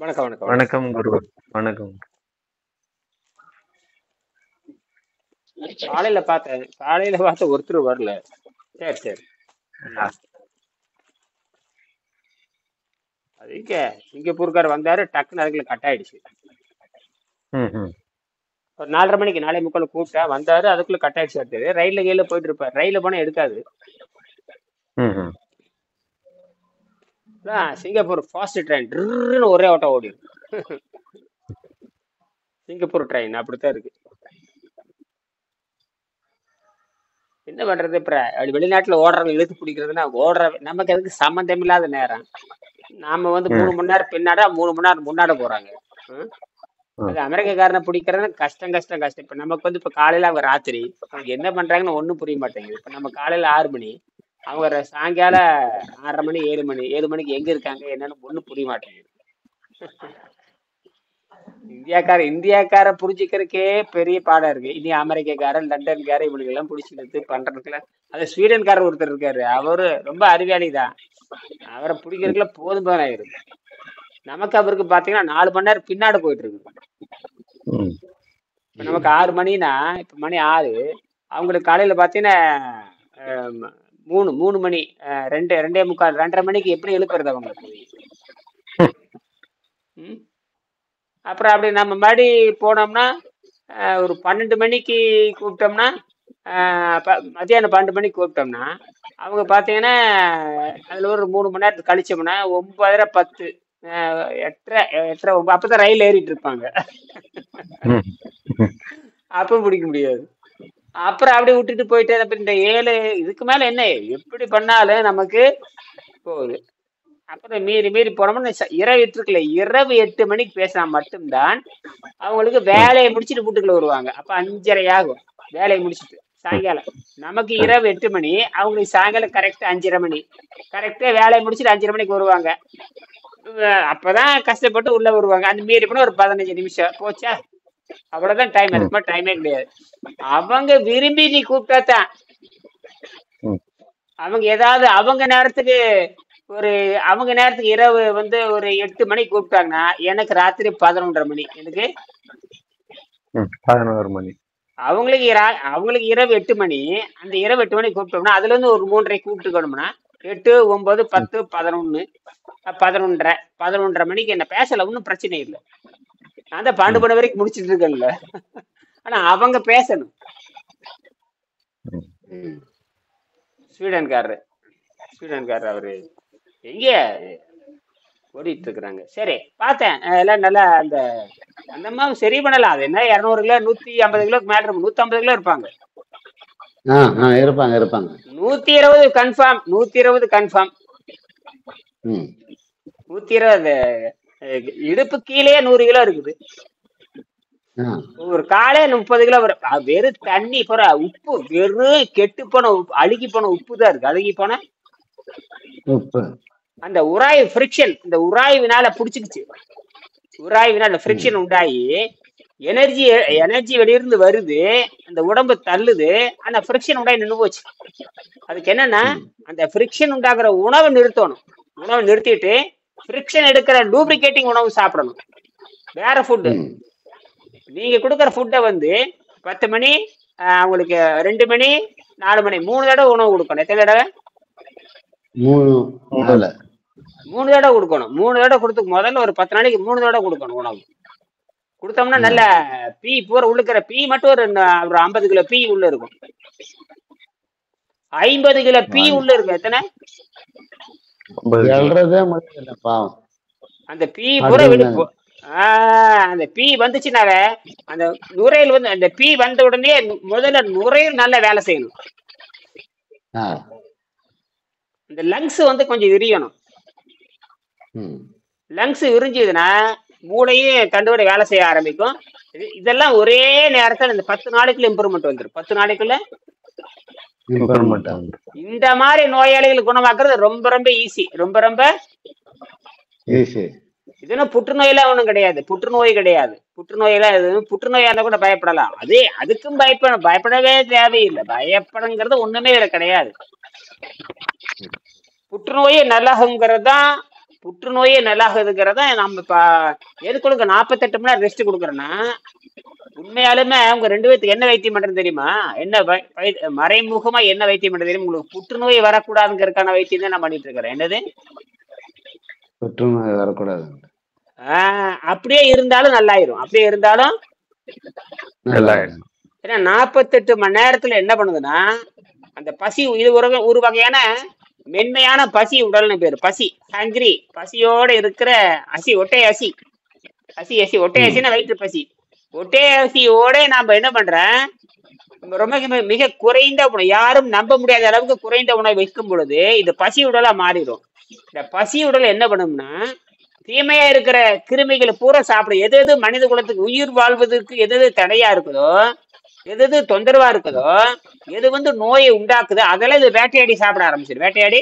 வணக்கம், வணக்கம், வணக்கம். வணக்கம் குரு. வணக்கம். காலையில பார்த்த ஒருத்தர் வரல. சரி, சரி. ஆ, ம். அது சிங்கப்பூர்கார் வந்தாரு, டக்குன்னு அதுக்குள்ள கட் ஆயிடுச்சு. ம், ம், ஒரு 4:30 மணிக்கு 4:45 கூப்பிட்டா வந்தாரு, அதுக்குள்ள கட் ஆயிடுச்சு. அடுத்தது ரயில்ல கீழ போயிட்டு இருப்பாரு. ரயில்ல போனா எடுக்காது. ம், ம். சிங்கப்பூர் ஃபாஸ்ட் ட்ரெயின் ஒரே ஓட்டம் ஓடிடும். சிங்கப்பூர் ட்ரெயின் அப்படித்தான் இருக்கு. என்ன பண்றது? இப்ப அப்படி வெளிநாட்டுல ஓடுறவங்க இழுத்து பிடிக்கிறதுன்னா ஓடுற நமக்கு அதுக்கு சம்மந்தம் இல்லாத நேரம். நாம வந்து 3 மணி நேரம் பின்னாட 3 மணி நேரம் முன்னாட போறாங்க. ம். ம், அது அமெரிக்காக்காரனை பிடிக்கிறது கஷ்டம், கஷ்டம், கஷ்டம். இப்ப நமக்கு வந்து இப்ப காலையில அவங்க ராத்திரி அவங்க என்ன பண்றாங்கன்னு ஒண்ணும் புரிய மாட்டேங்குது. இப்ப நம்ம காலையில 6 மணி, அவங்க சாயங்காலம் 6:30 மணி, 7 மணி, 7 மணிக்கு எங்க இருக்காங்க என்னன்னு ஒண்ணும் புரிய மாட்டேங்குது. இந்தியாக்கார புரிஞ்சுக்கிறதுக்கே பெரிய பாடம் இருக்கு. இனி அமெரிக்காரன், லண்டன்காரன் இவனுக்கு எல்லாம் பிடிச்சி நிறுத்து பண்றதுக்குல. அது ஸ்வீடன்காரர் ஒருத்தர் இருக்காரு, அவரு ரொம்ப அறிவாளி தான். அவரை பிடிக்கிறதுக்குள்ள போதும் போதும் ஆயிருக்கு. நமக்கு அவருக்கு பாத்தீங்கன்னா 4 மணி நேரம் பின்னாடி போயிட்டு இருக்கு. ம். இப்ப நமக்கு 6 மணினா இப்ப மணி 6. அவங்களுக்கு காலையில பாத்தீங்கன்னா 3 மணி, 2:45, 2:30 மணிக்கு எப்படி எழுப்புறது அவங்களுக்கு? ம். அப்புறம் அப்படி நம்ம மறுபடி போனோம்னா ஒரு 12 மணிக்கு கூப்பிட்டோம்னா, மத்தியானம் 12 மணிக்கு கூப்பிட்டோம்னா, அவங்க பார்த்தீங்கன்னா அதில் ஒரு 3 மணி நேரத்துக்கு கழிச்சோம்னா 9:30, 10, 8:30, 8:30, 9 அப்பதான் ரயில் ஏறிட்டு இருப்பாங்க. ம். அப்ப பிடிக்க முடியாது. அப்புறம் அப்படியே விட்டுட்டு போயிட்டு அப்புறம் இந்த 7 இதுக்கு மேல என்ன எப்படி பண்ணாலும் நமக்கு போகுது. அப்புறம் மீறி மீறி போனோம்னா இரவு இருக்குல்ல, இரவு 8 மணிக்கு பேசினா மட்டும்தான் அவங்களுக்கு ம். வேலையை முடிச்சுட்டு வீட்டுக்குள்ள வருவாங்க. அப்ப 5:30 ஆகும் வேலையை முடிச்சுட்டு சாயங்காலம். நமக்கு ம். இரவு 8 மணி, அவங்களுக்கு சாயங்காலம் கரெக்டா 5:30 மணி. கரெக்டா வேலையை முடிச்சுட்டு 5:30 மணிக்கு வருவாங்க. அப்பதான் கஷ்டப்பட்டு உள்ள வருவாங்க. அந்த மீறி போனா ஒரு 15 நிமிஷம் போச்சா, அவ்வளவுதான் டைம். ம். அதுக்கு மேல டைமே கிடையாது. அவங்க விரும்பி நீ கூப்பிட்டா தான். ம். அவங்க ஏதாவது ஒரு அவங்க நேரத்துக்கு இரவு வந்து ஒரு 8 மணிக்கு கூப்பிட்டாங்கன்னா எனக்கு ராத்திரி 11:30 மணி. எனக்கு 11 மணி. அவங்களுக்கு இரவு 8 மணி. அந்த இரவு 8 மணிக்கு கூப்பிட்டோம்னா அதுல இருந்து ஒரு 3:30 கூப்பிட்டுக்கணும்னா 8, 9, ம். 10, 11, 11:30, 11:30 மணிக்கு என்ன பேசல, ஒன்றும் பிரச்சனை இல்லை. நான் தான் 12 ம். மணி வரைக்கும் முடிச்சிட்டு இருக்கேன்ல. ஆனா அவங்க பேசணும். ம். ம். ஸ்வீடன்காரரு ஸ்வீடன்காரர் அவரு எங்க ஓடிட்டு இருக்கிறாங்க. சரி, பார்த்தேன். எல்லாம் நல்லா அந்த அம்மாவை சரி பண்ணலாம். அது என்ன 200 கிலோ 150 கிலோக்கு மேல இருக்கும். 150 கிலோ இருப்பாங்க. இருப்பாங்க இருப்பாங்க. 120 கன்ஃபார்ம். 120 கன்ஃபார்ம். ம். 120 இடுப்பு கீழே 100 கிலோ இருக்குது. ஆ, ஒரு காலே 30 கிலோ வரும். வெறும் தண்ணி போற உப்பு, வெறும் கெட்டு போன உப்பு, அழுகி போன உப்பு தான் இருக்கு. அழுகி போன உப்பு. அந்த உராய்வு ஃப்ரிக்ஷன், இந்த உராய்வினால பிடிச்சிக்கிச்சு. உராய்வினால ம். ஃப்ரிக்ஷன் உண்டாகி எனர்ஜி எனர்ஜி வெளியிருந்து வருது, அந்த உடம்பு தள்ளுது. ஆனா ஃப்ரிக்ஷன் உண்டாகி நின்று போச்சு. அதுக்கு என்னன்னா ம். அந்த ஃப்ரிக்ஷன் உண்டாக்குற உணவை நிறுத்தணும். உணவை நிறுத்திட்டு ஃப்ரிக்ஷன் எடுக்கிற லூப்ரிகேட்டிங் உணவு சாப்பிடணும். வேற ஃபுட்டு. ம். நீங்க கொடுக்குற ஃபுட்டை வந்து 10 மணி, அவங்களுக்கு 2 மணி, 4 மணி 3 தடவை உணவு கொடுக்கணும். எத்தனை தடவை? 3 3. நாள். 3 தடவை கொடுக்கணும். 3 தடவை கொடுத்து முதல்ல ஒரு 10 நாளைக்கு 3 தடவை கொடுக்கணும் உணவு. கொடுத்தோம்னா ஆ, நல்ல பீ பூரா உள்ளுக்கிற பீ மட்டும் ஒரு 50 கிலோ பீ உள்ள இருக்கும். 50 கிலோ பீ வாங்கி உள்ள இருக்கும். எத்தனை? 50 கிலோ. எழுறதே முடியல பாவம். அந்த பீ பூரா அப்படின்னாங்க. அந்த பீ வந்துச்சுனாவே அந்த நுரையீரல் வந்து அந்த பீ வந்த உடனே முதல்ல நுரையீரல் நல்லா வேலை செய்யணும். ஆ, இந்த லங்ஸ் வந்து கொஞ்சம் விரியணும். ம். லங்ஸ் விரிஞ்சதுன்னா மூளையும் தண்டோட வேலை செய்ய ஆரம்பிக்கும். இதெல்லாம் ஒரே நேரத்தில் இந்த 10 நாளைக்குள்ள இம்ப்ரூவ்மெண்ட் வந்துடும். 10 நாளைக்குள்ள இம்ப்ரூவ்மெண்ட் இம்ப்ரூவ்மெண்ட். ஆகுது. இந்த மாதிரி நோயாளிகள் குணமாக்குறது ரொம்ப ரொம்ப ஈஸி. ரொம்ப ரொம்ப ஈஸி. இதுன்னு புற்றுநோயெல்லாம் ஒன்றும் கிடையாது. புற்றுநோய் கிடையாது. புற்றுநோயெல்லாம் எதுவும் புற்றுநோயா இருந்தா கூட பயப்படலாம். அதுக்கும் பயப்படவே தேவையில்லை. பயப்படுங்கிறது ஒண்ணுமே இதுல கிடையாது. புற்றுநோயே நல்லாகுங்கிறது தான் புற்றுநோயே நல்லாகுதுங்கிறத நம்ம எதுக்கு 48 மணி நேரம் ரெஸ்ட் கொடுக்குறோன்னா, உண்மையாலுமே அவங்க 2 பேத்துக்கு என்ன வைத்தியம் பண்றது தெரியுமா? என்ன மறைமுகமா என்ன வைத்தியம் பண்றது தெரியுமா? உங்களுக்கு புற்றுநோய் வரக்கூடாதுங்கிறதுக்கான வைத்தியம் தான் நான் பண்ணிட்டு இருக்கிறேன். என்னது? புற்றுநோய் வரக்கூடாது. அப்படியே இருந்தாலும் நல்லாயிரும். அப்படியே இருந்தாலும் நல்லாயிடும். ஏன்னா 48 மணி நேரத்துல என்ன பண்ணுதுன்னா, அந்த பசி, இது ஒரு வகையான மென்மையான பசி உடல்னு பேரு. பசி, ஹங்கிரி, பசியோட இருக்கிற ஒட்டை அசினா வயிற்று பசி. ஒட்டை அசியோட நாம என்ன பண்றேன், ரொம்ப மிக குறைந்த உணவு, யாரும் நம்ப முடியாத அளவுக்கு குறைந்த உணவு வைக்கும் பொழுது இது பசி உடலா மாறிடும். இந்த பசி உடல் என்ன பண்ணும்னா, தீமையா இருக்கிற கிருமிகளை பூரா சாப்பிடும். எது மனித குலத்துக்கு உயிர் வாழ்வதற்கு எது தடையா இருக்குதோ, எது தொந்தரவா இருக்குதோ, எது நோயை உண்டாக்குதோ, அதெல்லாம் இது வேட்டையாடி சாப்பிட ஆரம்பிச்சிடும். வேட்டையாடி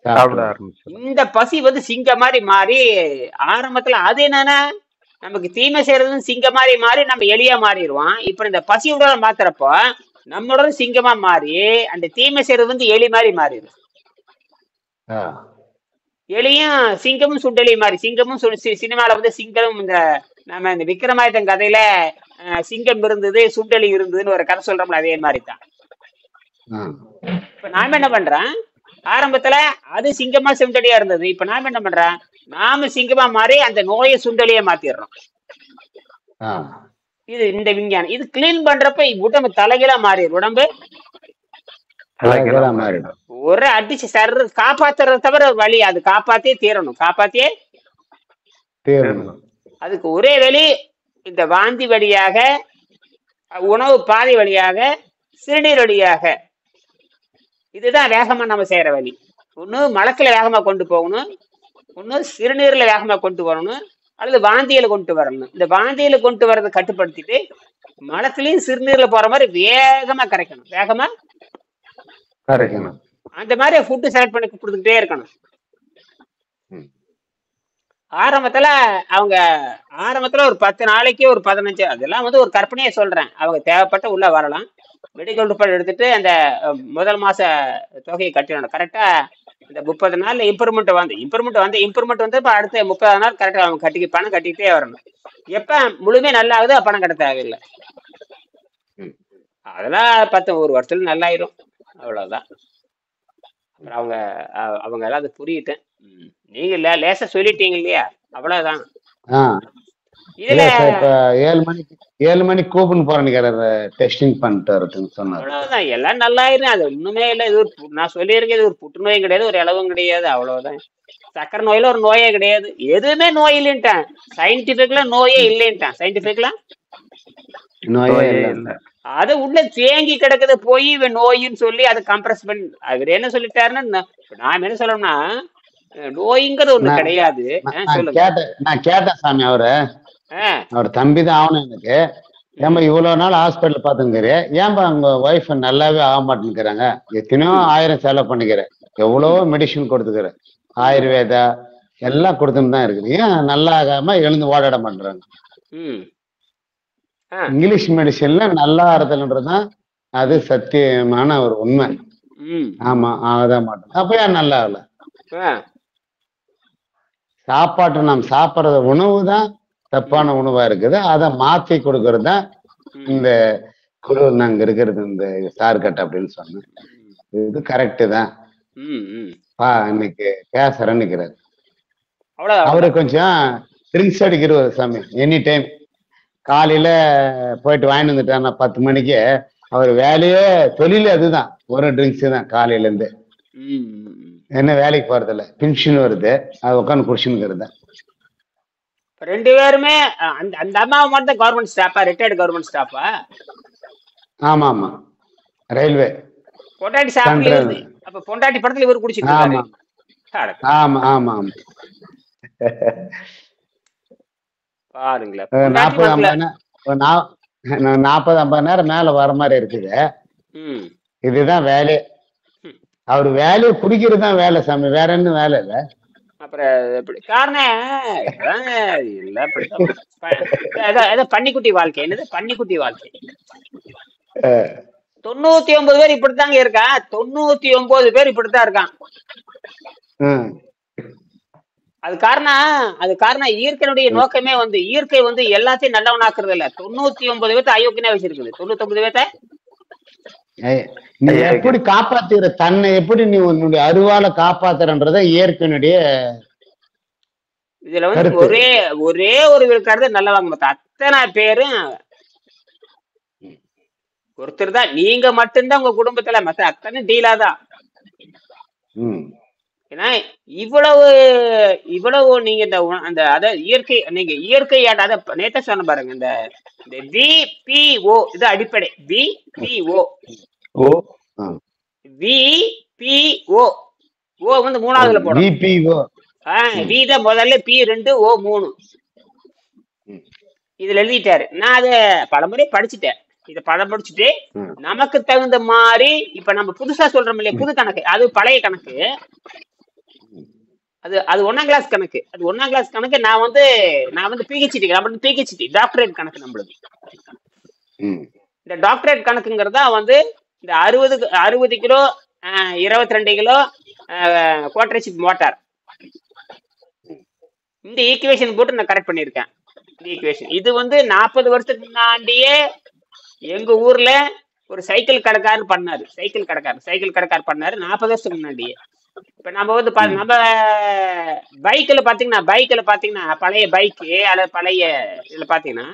சாப்பிட ஆரம்பிச்சு இந்த பசி சிங்க மாதிரி மாறி ஆரம்பத்துல அது என்னன்னா, நமக்கு தீமை செய்யறதுன்னு சிங்க மாதிரி மாறி நம்ம எலியா மாறிடுவோம். இப்ப இந்த பசி உடலை மாத்துறப்போ நம்மளோட சிங்கமா மாறி அந்த தீமை செய்யறது எலி மாதிரி மாறிடும். எலியும் சிங்கமும் சுண்டலி மாதிரி. சிங்கமும் சினிமால சிங்கம், நம்ம இந்த விக்ரமாதித்தன் கதையில சிங்கம் இருந்தது சுண்டலி இருந்ததுன்னு ஒரு கதை சொல்றோம்ல, அதே மாதிரி தான். இப்ப நாம என்ன பண்றேன், ஆரம்பத்துல அது சிங்கமா சுண்டலியா இருந்தது. இப்ப நாம என்ன பண்றோம், நாம சிங்கமா மாறி அந்த நோயை சுண்டலியா மாத்திடுறோம். இது இந்த விஞ்ஞானம். இது கிளீன் பண்றப்ப உடம்பு தலைகீழா மாறிடும். உடம்பு மாறிடும். ஒரு அடிச்சு சர்ற காப்பாத்துறத தவிர வழி, அது காப்பாத்தே தீரணும். அதுக்கு ஒரே வழி, இந்த வாந்தி வழியாக, உணவு பாதை வழியாக, சிறுநீர் வழியாக. இதுதான் வேகமா நம்ம செய்யற வழி. ஒண்ணு மலத்துல வேகமா கொண்டு போகணும், ஒண்ணு சிறுநீர்ல வேகமா கொண்டு வரணும், அல்லது வாந்தியில கொண்டு வரணும். இந்த வாந்தியில கொண்டு வரதை கட்டுப்படுத்திட்டு மலத்திலையும் சிறுநீர்ல போற மாதிரி வேகமா கரைக்கணும். அந்த மாதிரி ஃபுட்டு செலக்ட் பண்ணி கொடுத்துக்கிட்டே இருக்கணும். ஆரம்பத்துல ஒரு 10 நாளைக்கு ஒரு 15, அதெல்லாம் ஒரு கற்பனையை சொல்றேன். அவங்க தேவைப்பட்ட உள்ள வரலாம். மெடிக்கல் ரிப்போர்ட் எடுத்துட்டு அந்த முதல் மாச தொகையை கட்டிடணும். கரெக்டா இந்த 30 நாள்ல இம்ப்ரூவ்மெண்ட் வந்து இப்ப அடுத்த 30 நாள் கரெக்டா அவங்க பணம் கட்டிக்கிட்டே வரணும். எப்ப முழுமே நல்லா ஆகுது பணம் கட்ட தேவையில்லை. அதெல்லாம் 1 வருஷத்துல நல்லாயிரும். அவ்வளவுதான். அப்புறம் அவங்க எல்லாம் அது புரியிட்டேன். நீங்க லேசா சொல்லிட்டீங்க இல்லையா, அவ்வளவுதான். இதுல 7 மணிக்கு கூப்பிட்டு போறேன்னு டெஸ்டிங் பண்ணிட்டு வரட்டுன்னு சொன்னாரு. அவ்வளவுதான், எல்லாம் நல்லாயிரும். அது ஒண்ணுமே இல்லை. இது நான் சொல்லியிருக்கேன், இது ஒரு புற்றுநோயும் கிடையாது, ஒரு இளவும் கிடையாது. அவ்வளவுதான். சக்கரை நோயில ஒரு நோயே கிடையாது. எதுவுமே நோய் இல்லைன்ட்டான். சயின்டிபிக்ல நோயே இல்லைன்ட்டான். சயின்டிபிக்ல நோயே இல்லை. அது உள்ள தேங்கி கிடக்குது. போய் இவன் நோயின்னு சொல்லி அதை கம்ப்ரஸ் பண்ணி அவர் என்ன சொல்லிட்டாருன்னா, நான் என்ன சொல்லணும்னா, நோய்ங்கிறது ஒண்ணு கிடையாது. நான் கேட்டேன் சாமி, அவர் தம்பி தான் ஆகணும் எனக்கு. ஏன்பா இவ்வளவு நாள் ஹாஸ்பிட்டல் பாத்துக்கிறேன், ஏன்பா உங்க ஒய்ஃப் நல்லாவே ஆக மாட்டேங்கிறாங்க, எத்தனையோ 1000 செலவு பண்ணிக்கிறேன், எவ்வளவோ மெடிசின் கொடுத்துக்கிறேன், ஆயுர்வேதா எல்லாம் கொடுத்துன்னு தான் இருக்குது, ஏன் நல்லா ஆகாம எழுந்து ஓடாட மாட்டேறாங்க? இங்கிலீஷ் மெடிசன்ல நல்லா ஆறுதல்ன்றதுதான் அது சத்தியமான ஒரு உண்மை. ஆமா, ஆகதான் மாட்டோம். அப்ப ஏன் நல்லா ஆகல? சாப்பாட்டு நாம் சாப்பிட்ற உணவு தான் தப்பான உணவா இருக்குது. அதை மாத்தி கொடுக்கறது தான் இந்த குரு நாங்க இருக்கிறது, இந்த சார்கட் அப்படின்னு சொன்னேன். இது கரெக்டு தான். இன்னைக்கு பேசுறேன்னு நிக்கிறாரு. அவரு கொஞ்சம் ட்ரிங்க்ஸ் அடிக்கிறவர் சாமி. எனி டைம் காலையில போயிட்டு வாங்கிட்டு வந்துட்டாருன்னா 10 மணிக்கு அவர் வேலையே தொழிலே அதுதான், ஒரு ட்ரிங்க்ஸ் தான் காலையில இருந்து. என்ன வேலைக்கு போறதில்ல, பென்ஷன் வருது, அது உட்காந்து குடிச்சுன்னு. 2 பேருமே அந்த அம்மாவை மட்டும் கவர்மெண்ட் ஸ்டாஃபா, ரிட்டையர்டு கவர்மெண்ட் ஸ்டாஃபா? ஆமா ஆமா, ரயில்வே. பொண்டாட்டி சாப்பிட்டு, அப்ப பொண்டாட்டி படத்துல இவர் குடிச்சிட்டு. ஆமா ஆமா ஆமா. பாருங்களேன், 40-50 நேரம் மேல வர மாதிரி இருக்குது. இதுதான் வேலை. அவர் வேலையை குடிக்கிறது தான் வேலை சாமி, வேற என்ன வேலை இல்ல. அப்புறம் காரணம் பன்னிக்குட்டி வாழ்க்கை. என்னது பன்னிக்குட்டி வாழ்க்கை? 99 பேர் இப்படித்தாங்க இருக்கான். 99 பேர் இப்படித்தான் இருக்கான். அது காரணம் இயற்கையினுடைய நோக்கமே வந்து இயற்கை வந்து எல்லாத்தையும் நல்லவனாக்குறது இல்ல. 99 பேர்த்த அயோக்கியனா வச்சிருக்குது. 99 பேர்த்த நீ எப்படி காப்பாத்துற தன்னை, எப்படி நீ உன்னுடைய அருவால காப்பாத்துறன்றத இயற்கையினுடைய இதுல வந்து ஒரே ஒரு விழுக்காடு நல்லவாங்க. மொத்தம் அத்தனை பேரும் ஒருத்தர் தான். நீங்க மட்டும்தான் உங்க குடும்பத்துல, மத்த அத்தனை டீலா தான். ஏன்னா இவ்வளவு நீங்க அந்த இயற்கை, நீங்க இயற்கை அத நேத்த சொன்ன பாருங்க. இந்த VPO இது அடிப்படை. VPO ஓ வந்து மூணாவதுல போடும். வி தான் முதல்ல, P2, O 3 இதுல எழுதிட்டாரு. நான் அத பலமுறை படிச்சுட்டேன். இத படம் படிச்சுட்டு நமக்கு தகுந்த மாதிரி இப்ப நம்ம புதுசா சொல்றோம் இல்லையா, புது கணக்கு. அது பழைய கணக்கு. அது 1ஆம் கிளாஸ் கணக்கு. அது 1ஆம் கிளாஸ் கணக்கு. நான் வந்து PhD டாக்டரேட் கணக்கு நம்மளுது. இந்த டாக்டரேட் கணக்குங்கிறதா வந்து இந்த 60 கிலோ 22 கிலோ குவாட்ரேச்சிக் மோட்டார், இந்த ஈக்குவேஷன் போட்டு நான் கரெக்ட் பண்ணியிருக்கேன். இந்த ஈக்குவேஷன் இது வந்து 40 வருஷத்துக்கு முன்னாடியே எங்க ஊர்ல ஒரு சைக்கிள் கடைக்காரர் பண்ணாரு. சைக்கிள் கடைக்காரர் பண்ணாரு 40 வருஷத்துக்கு முன்னாடியே. இப்ப நம்ம வந்து நம்ம பைக்ல பாத்தீங்கன்னா பழைய பைக்கு அல்லது பழைய இதுல பாத்தீங்கன்னா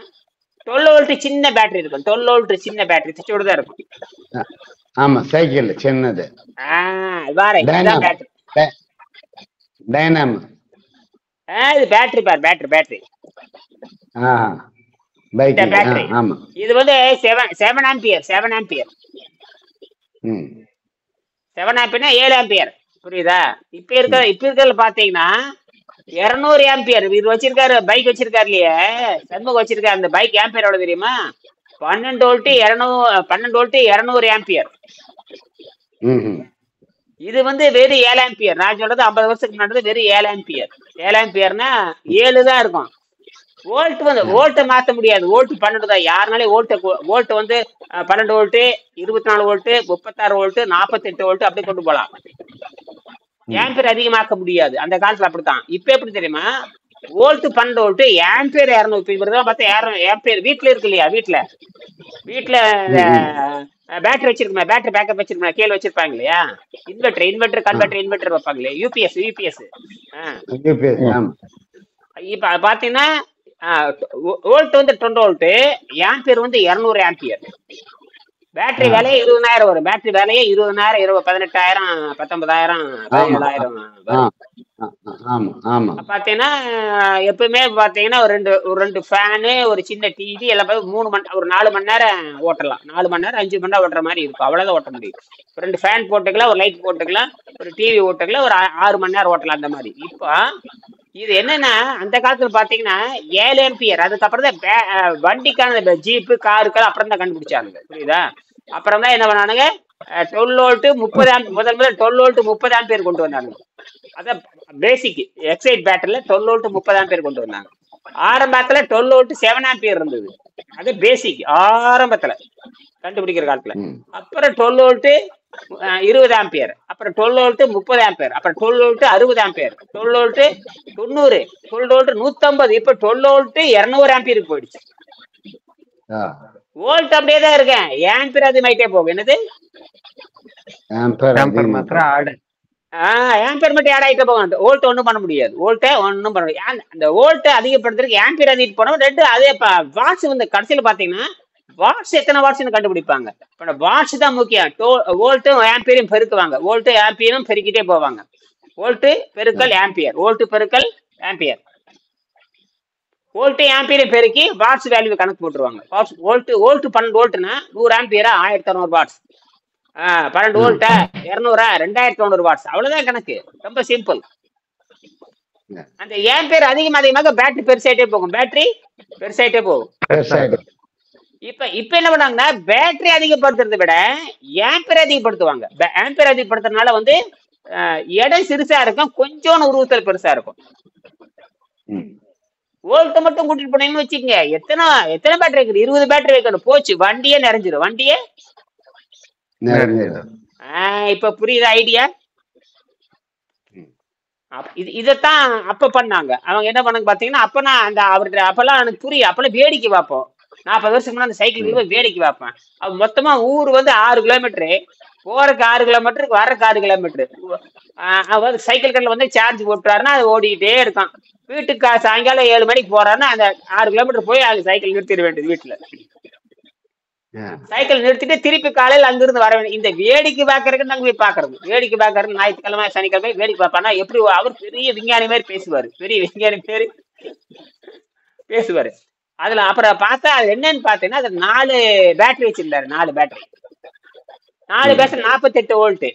12 வோல்ட் சின்ன பேட்டரி இருக்கும். 12 வோல்ட் சின்ன பேட்டரி திச்சோடு தான் இருக்கும். ஆமா, சைக்கிள் சின்னது. டைனாமோ இது பேட்டரி பார், பேட்டரி பேட்டரி. இது வந்து 7 ஆம்பியர் 7 ஆம்பியர். புரியுதா? இப்ப இருக்கிறதுல பாத்தீங்கன்னா 200 ஆம்பியர். இது வச்சிருக்காரு, பைக் வச்சிருக்காரு இல்லையே, சண்முகம் வச்சிருக்காரு. அந்த பைக் ஆம்பியர் எவ்வளவு தெரியுமா? 12 வோல்ட் 200 ஆம்பியர். இது வந்து வெறும் 7 ஆம்பியர். நான் சொல்றது 50 வருஷத்துக்கு முன்னாடி வெறும் 7 ஆம்பியர். 7 ஆம்பியர்னா 7 தான் இருக்கும். வோல்ட் மாத்த முடியாது. வோல்ட் 12 தான். யாருனாலே வோல்ட் வந்து 12 வோல்ட் 24 வோல்ட் 36 வோல்ட் 48 வோல்ட் அப்படி கொண்டு போலாம். ஆம்பியர் அதிகமாக்க முடியாது. அந்த காலத்துல அப்படித்தான். இப்ப எப்படி தெரியுமா? Volt 12 volt ampere 200. பார்த்தா ஆம்பியர் வீட்டுல இருக்கு இல்லையா, வீட்டுல பேட்டரி வச்சிருக்கோம், பேட்டரி பேக்கப் வச்சிருக்கோம், கீழே வச்சிருப்பாங்க இல்லையா, இன்வெர்டர் வைப்பாங்க இல்லையா, யூபிஎஸ். இப்ப பாத்தீங்கன்னா வோல்ட் வந்து 20 வோல்ட், ஆம்பியர் வந்து 200 ஆம்பியர். பேட்டரி வேலையே 20,000 வரும். பேட்டரி வேலையே 20,000 18,000 19,000 17,000 பாத்தீங்கன்னா எப்பவுமே பாத்தீங்கன்னா ஒரு ரெண்டு ஃபேனு, ஒரு சின்ன டிவி எல்லாம் ஒரு 4 மணி நேரம் ஓட்டலாம். 4 மணி நேரம் 5 மணி நேரம் ஓட்டுற மாதிரி இருக்கும். அவ்வளவுதான் ஓட்ட முடியும். 2 ஃபேன் போட்டுக்கலாம், ஒரு லைட் போட்டுக்கலாம், ஒரு டிவி ஓட்டுக்கலாம், ஒரு 6 மணி நேரம் ஓட்டலாம் அந்த மாதிரி. இப்போ இது என்னன்னா அந்த காலத்துல பாத்தீங்கன்னா 7 ஆம்பியர். அதுக்கப்புறம் தான் வண்டிக்கான ஜீப்பு காருக்கெல்லாம் அப்புறம் தான் கண்டுபிடிச்சாங்க. புரியுதா? அப்புறம் தான் என்ன பண்ணானுங்க, 12 வோல்ட் 30 முதல் 12 வோல்ட் 30 ஆம்பியர் கொண்டு வந்தாங்க. அதான் பேசிக் எக்ஸைட் பேட்டரியில 12 வோல்ட் 30 ஆம்பியர் கொண்டு வந்தாங்க. ஆரம்பத்துல 12 வோல்ட் 7 ஆம்பியர் இருந்தது. அது பேசிக் ஆரம்பத்துல கண்டுபிடிக்கிற காலத்துல. அப்புறம் 12 வோல்ட் 20 ஆம்பியர், அப்புறம் 12 வோல்ட் 30 ஆம்பியர், அப்புறம் 12 வோல்ட் 60 ஆம்பியர், 12 வோல்ட் 90, 12 வோல்ட் 150, இப்ப 12 வோல்ட் 200 ஆம்பியருக்கு போயிடுச்சு. வோல்ட் அப்படியே தான் இருக்கேன், ஆம்பியர் அதிகமாயிட்டே போகும். என்னது ஆம்பியர் மாத்திரம் ஆம்பியர் மட்டும் ஆட் ஆகிட்டே போகும். வோல்ட் ஒன்றும் பண்ண முடியாது. வோல்ட்டை ஒன்றும் பண்ண முடியாது. அந்த வோல்ட்டை அதிகப்படுத்துறதுக்கு ஆம்பியர் அதிகம் போனோம். ரெண்டு அதே வாட்ஸ் வந்து கடைசியில் பார்த்தீங்கன்னா வாட்ஸ் எத்தனை வாட்ஸ்ன்னு கண்டுபிடிப்பாங்க. இப்போ வாட்ஸ் தான் முக்கியம். வோல்ட்டும் ஆம்பியரையும் பெருக்குவாங்க. வோல்ட்டு ஆம்பியரும் பெருக்கிட்டே போவாங்க. வோல்ட்டு பெருக்கல் ஆம்பியர், வோல்ட்டு பெருக்கல் ஆம்பியர், வோல்ட்டு ஆம்பியரையும் பெருக்கி வாட்ஸ் வேல்யூ கணக்கு போட்டுருவாங்க. வோல்ட்டு 12 வோல்ட்னா 100 ஆம்பியரா 1600 வாட்ஸ், 12 வோல்ட்டா 200 2200 வாட்ஸ். அவ்வளவுதான் கணக்கு. ரொம்ப சிம்பிள். அந்த ஆம்பியர் அதிகமாக பேட்டரி பெருசாயிட்டே போகும். பேட்டரி பெருசாயிட்டே போகும். இப்ப என்ன பண்ணாங்கன்னா பேட்டரி அதிகப்படுத்துறதை விட ஆம்பியர் அதிகப்படுத்துவாங்க. ஆம்பியர் அதிகப்படுத்துறதுனால வந்து இடம் சிறுசா இருக்கும், கொஞ்சம் உருவத்தில் பெருசா இருக்கும். வோல்ட் மட்டும் கூட்டிட்டு போனீங்கன்னு வச்சுக்கோங்க, எத்தனை பேட்டரி இருக்குது? 20 பேட்டரி வைக்கணும். போச்சு, வண்டியே நிறைஞ்சிடும். வண்டியே இப்ப புரியுதா ஐடியா? இதைத்தான் அப்ப பண்ணாங்க. அவங்க என்ன பண்ணாங்க பாத்தீங்கன்னா, அப்ப நான் அந்த அவர்கிட்ட அப்பெல்லாம் எனக்கு புரியும். அப்பெல்லாம் வேடிக்கை பார்ப்போம். 40 வருஷத்துக்கு முன்னாடி அந்த சைக்கிள் போய் வேடிக்கை பார்ப்பேன். மொத்தமா ஊர் வந்து 6 கிலோமீட்டரு, போறதுக்கு 6 கிலோமீட்டர், வர்றதுக்கு 6 கிலோமீட்டர். அவர் சைக்கிள் கடையில் வந்து சார்ஜ் போட்டுறாருன்னா அது ஓடிக்கிட்டே இருக்கான். வீட்டுக்கு சாயங்காலம் 7 மணிக்கு போறாருன்னா அந்த 6 கிலோமீட்டர் போய் அது சைக்கிள் நிறுத்திட வேண்டியது. வீட்டுல சைக்கிள் நிறுத்திட்டு திருப்பி காலையில் அங்கிருந்து வர வேண்டிய. இந்த வேடிக்கை பார்க்கறதுக்கு நாங்க போய் பாக்குறது. வேடிக்கை பார்க்கறது ஞாயிற்றுக்கிழமை சனிக்கிழமை வேடிக்கை பார்ப்பானா எப்படி அவர் பெரிய விஞ்ஞானி மாதிரி பேசுவாரு. பெரிய விஞ்ஞானி பேரு பேசுவாரு. அதுல அப்புறம் பார்த்தா அது என்னன்னு பார்த்தீங்கன்னா, அது 4 பேட்டரி வச்சிருந்தாரு. 4 பேட்டரி 48 வோல்ட்.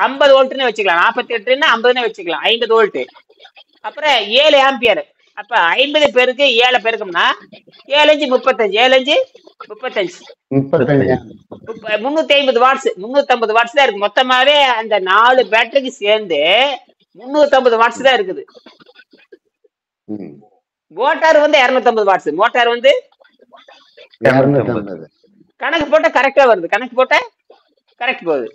50 வோல்ட்னு வச்சுக்கலாம். 48ன்னா 50ன்னு வச்சுக்கலாம். 50 வோல்ட். அப்புறம் 7 ஆம்பியர். அப்ப 50 பேருக்கு 7 பேருக்கும்னா 7 5 35. 7 5 35. 350 வாட்ஸ். 350 வாட்ஸ் தான் இருக்கு. மொத்தமாவே அந்த 4 பேட்டரிக்கு சேர்ந்து 350 வாட்ஸ் தான் இருக்குது. மோட்டார் வந்து 250 வாட்ஸ். மோட்டார் வந்து கணக்கு போட்டா கரெக்டா வருது. கணக்கு போட்டா கரெக்ட் போகுது.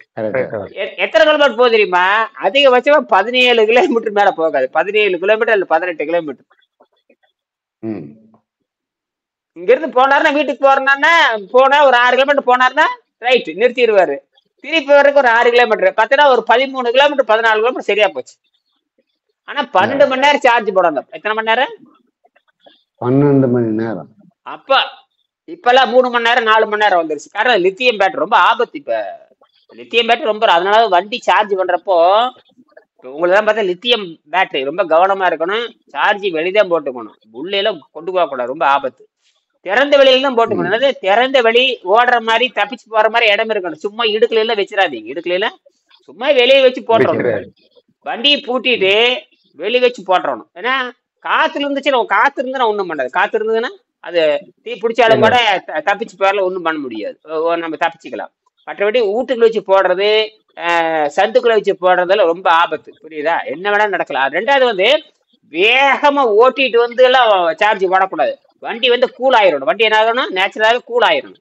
எத்தனை கிலோமீட்டர் போகுது தெரியுமா? அதிகபட்சமா 17 கிலோமீட்டர் மேல போகாது. 17 கிலோமீட்டர் இல்ல 18 கிலோமீட்டர். இங்க இருந்து போனாருன்னா வீட்டுக்கு போனா ஒரு 6 கிலோமீட்டர் போனாருன்னா ரைட் நிறுத்திடுவாரு. திருப்பி வரைக்கும் ஒரு 6 கிலோமீட்டர் பார்த்தா ஒரு 13 கிலோமீட்டர் 14 கிலோமீட்டர் சரியா போச்சு. ஆனா 12 மணி நேரம் சார்ஜ் போடணும். எத்தனை மணி நேரம்? 12 மணி நேரம். அப்ப இப்பெல்லாம் 3 மணி நேரம் 4 மணி நேரம் வந்துருச்சு. காரணம் லித்தியம் பேட்டரி ரொம்ப ஆபத்து. இப்ப லித்தியம் பேட்டரி ரொம்ப, அதனால வண்டி சார்ஜ் பண்றப்போ உங்களெல்லாம் பார்த்தா லித்தியம் பேட்டரி ரொம்ப கவனமா இருக்கணும். சார்ஜ் வெளிதான் போட்டுக்கணும். உள்ளெல்லாம் கொண்டு போக கூடாது, ரொம்ப ஆபத்து. திறந்த வெளியில தான் போட்டுக்கணும். அதாவது திறந்த வெளி ஓடுற மாதிரி தப்பிச்சு போற மாதிரி இடம் இருக்கணும். சும்மா இடுக்குல எல்லாம் வச்சிடாதீங்க. இடுக்குல எல்லாம் சும்மா வெளியே வச்சு போட்டுறணும். வண்டியை பூட்டிட்டு வெளியே வச்சு போட்டுறணும். ஏன்னா காத்துல இருந்துச்சுன்னா, காத்து இருந்துன்னா ஒண்ணும் பண்ணாது. காத்து இருந்ததுன்னா அது தீ பிடிச்சாலும் கூட தப்பிச்சு போறல ஒண்ணும் பண்ண முடியாது. நம்ம தப்பிச்சுக்கலாம். மற்றபடி வீட்டுக்குள்ள வச்சு போடுறது, சந்துக்குள்ள வச்சு போடுறதுல ரொம்ப ஆபத்து. புரியுதா? என்ன வேணா நடக்கலாம். 2வது வந்து வேகமா ஓட்டிட்டு வந்து எல்லாம் சார்ஜ் போடக்கூடாது. வண்டி வந்து கூல் ஆயிரும். வண்டி என்ன ஆகணும்? நேச்சுரலாவே கூல் ஆயிரும்.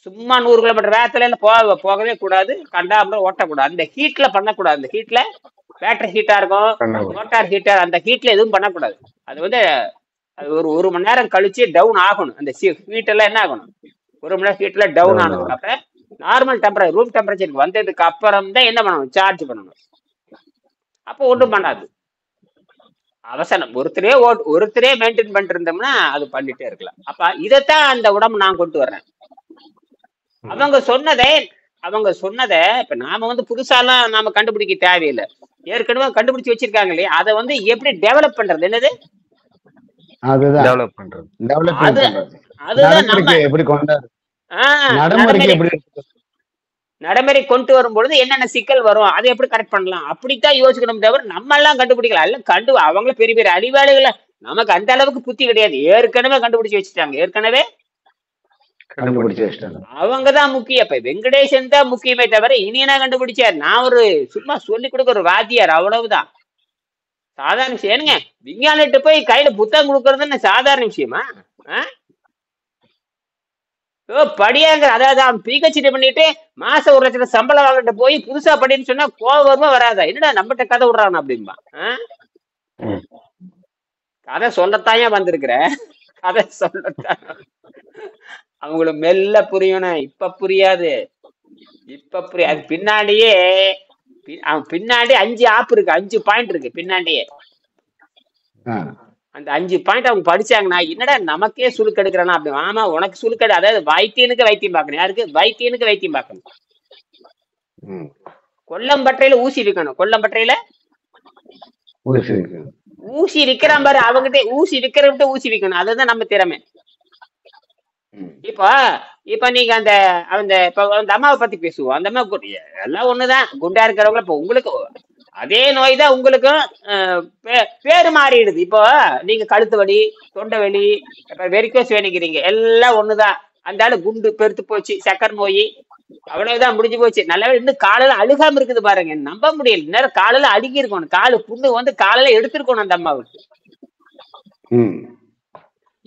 சும்மா 100 கிலோமீட்டர் வேகத்துல எல்லாம் போகவே கூடாது. கண்டாம ஓட்டக்கூடாது. அந்த ஹீட்ல பண்ணக்கூடாது. அந்த ஹீட்ல பேட்டரி ஹீட்டா இருக்கும், மோட்டார் ஹீட்டர், அந்த ஹீட்ல எதுவும் பண்ணக்கூடாது. அது வந்து அது ஒரு மணி நேரம் கழிச்சு டவுன் ஆகணும். அந்த ஹீட் எல்லாம் என்ன ஆகணும்? 1 மணி நேரம் ஹீட்ல டவுன் ஆனதுக்கு அப்புறம் நார்மல் டெம்பரேச்சர், ரூம் டெம்பரேச்சருக்கு வந்ததுக்கு அப்புறம் தான் என்ன பண்ணணும்? சார்ஜ் பண்ணணும். அப்போ ஒன்றும் பண்ணாது. அவசரம் ஒருத்தரே மெயின்டைன் பண்ணிட்டு இருந்தோம்னா அது பண்ணிட்டே இருக்கலாம். அப்ப இதைத்தான் அந்த உடம்பு நான் கொண்டு வர்றேன். அவங்க சொன்னதை இப்ப நாம வந்து புதுசாலாம் நாம கண்டுபிடிக்க தேவையில்லை. ஏற்கனவே கண்டுபிடிச்சு வச்சிருக்காங்க இல்லையா? அதை வந்து எப்படி டெவலப் பண்றது? என்னது அதுதான் டெவலப் பண்றது. அதுதான் நம்ம எப்படி கொண்டாரு நடைமுறை கொண்டு வரும்பொழுது என்னென்ன சிக்கல் வரும், அதை எப்படி கரெக்ட் பண்ணலாம், அப்படித்தான் யோசிக்கணும். தவிர நம்ம எல்லாம் கண்டுபிடிக்கலாம். எல்லாம் அவங்கள பெரிய பெரிய அறிவாளிகளை, நமக்கு அந்த அளவுக்கு புத்தி கிடையாது. ஏற்கனவே கண்டுபிடிச்சு வச்சுட்டாங்க. ஏற்கனவே அவங்கதான் முக்கியம். இப்ப வெங்கடேசன் தான் முக்கியமே தவிர இனியனா கண்டுபிடிச்சார். நான் ஒரு சும்மா சொல்லி கொடுக்க ஒரு வாத்தியார், அவ்வளவுதான். சாதாரண விஷயம். ஏனுங்க விஞ்ஞானிட்டு போய் கையில புத்தகம் கொடுக்கறதுன்னு சாதாரண விஷயமா? படியாங்க. அதாவது அவன் பிஹெச்டி பண்ணிட்டு மாசம் 1 லட்சம் சம்பளம் வாங்கிட்டு போய் புதுசா படின்னு சொன்னா கோபமா வராதா? என்னடா நம்மகிட்ட கதை விடுறான் அப்படின்பா. கதை சொல்லத்தாயா வந்திருக்கிற, கதை சொல்லத்தான். அவங்களுக்கு மெல்ல புரியணும். இப்ப புரியாது. அது பின்னாடியே அவன் பின்னாடி 5 ஆப் இருக்கு, 5 பாயிண்ட் இருக்கு பின்னாடியே. அந்த 5 பாயிண்ட் அவங்க படிச்சாங்கன்னா என்னடா நமக்கே சுழுக்கு எடுக்கிறானா அப்படி. ஆமா, உனக்கு சுழுக்கெடு. அதாவது வைத்தியனுக்கு வைத்தியம் பார்க்கணும். யாருக்கு? வைத்தியனுக்கு வைத்தியம் பார்க்கணும். கொல்லம்பற்றையில ஊசி வைக்கணும். கொல்லம்பற்றையில ஊசி விற்கிறான் பாரு, அவங்ககிட்ட ஊசி விற்கிறவங்கிட்ட ஊசி விற்கணும். அதுதான் நம்ம திறமை. இப்ப நீங்க அந்த அம்மாவை பத்தி பேசுவோம். அந்த அம்மா எல்லாம் ஒண்ணுதான். குண்டா இருக்கிறவங்க இப்ப உங்களுக்கு அதே நோய் தான் உங்களுக்கும் பேரு மாறிடுது. இப்போ நீங்க கழுத்து வலி, தொண்டை வலி, இப்ப வெரிகோஸ் வேணிக்கிறீங்க, எல்லாம் ஒண்ணுதான். அந்த ஆளு குண்டு பெருத்து போச்சு, சக்கரை நோய், அவ்வளவுதான், முடிஞ்சு போச்சு. நல்லா இன்னும் காலையில அழுகாம இருக்குது பாருங்க. நம்ப முடியல. நேரம் காலையில அழுகி இருக்கணும். காலு புண்ணு வந்து காலையில எடுத்திருக்கணும் அந்த அம்மாவுக்கு.